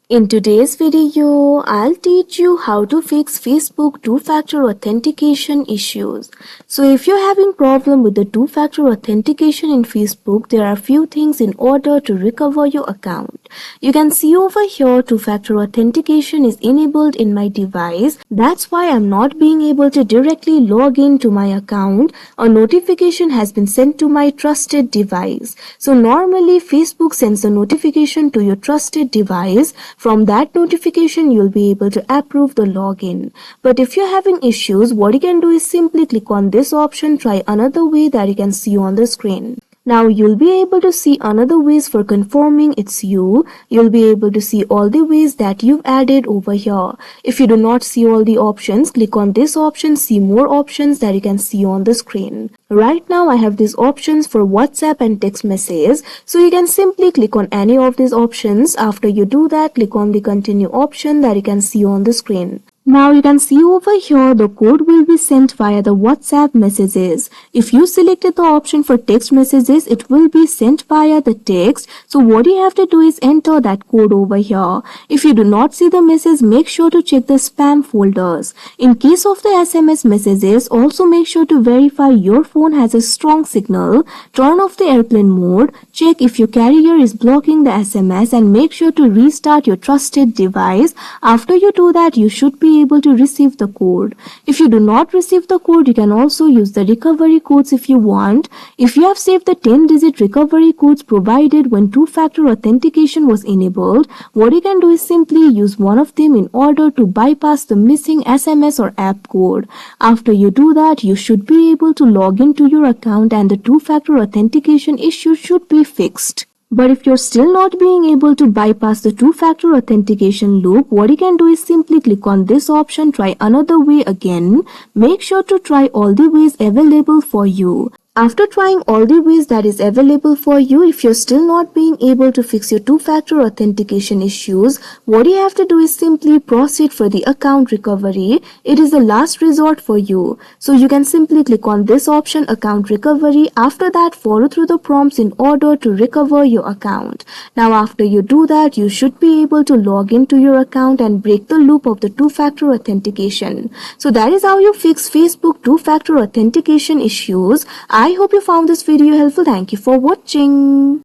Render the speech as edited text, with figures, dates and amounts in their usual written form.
In today's video, I'll teach you how to fix Facebook two-factor authentication issues. So if you're having problem with the two-factor authentication in Facebook, there are few things in order to recover your account. You can see over here two-factor authentication is enabled in my device. That's why I'm not being able to directly log in to my account. A notification has been sent to my trusted device. So normally Facebook sends a notification to your trusted device. From that notification, you'll be able to approve the login. But if you're having issues, what you can do is simply click on this option, try another way that you can see on the screen. Now you'll be able to see another ways for confirming it's you. You'll be able to see all the ways that you've added over here. If you do not see all the options, click on this option, see more options that you can see on the screen. Right now I have these options for WhatsApp and text messages. So you can simply click on any of these options. After you do that, click on the continue option that you can see on the screen. Now you can see over here the code will be sent via the WhatsApp messages. If you selected the option for text messages, it will be sent via the text. So what you have to do is enter that code over here. If you do not see the message, make sure to check the spam folders. In case of the SMS messages, also make sure to verify your phone has a strong signal. Turn off the airplane mode. Check if your carrier is blocking the SMS and make sure to restart your trusted device. After you do that, you should be able to receive the code. If you do not receive the code, you can also use the recovery codes if you want. If you have saved the 10-digit recovery codes provided when two-factor authentication was enabled, what you can do is simply use one of them in order to bypass the missing SMS or app code. After you do that, you should be able to log into your account and the two-factor authentication issue should be fixed. But if you're still not being able to bypass the two-factor authentication loop, what you can do is simply click on this option, try another way again. Make sure to try all the ways available for you. After trying all the ways that is available for you, if you're still not being able to fix your two-factor authentication issues, what you have to do is simply proceed for the account recovery. It is the last resort for you. So you can simply click on this option, account recovery. After that, follow through the prompts in order to recover your account. Now after you do that, you should be able to log into your account and break the loop of the two-factor authentication. So that is how you fix Facebook two-factor authentication issues. I hope you found this video helpful. Thank you for watching.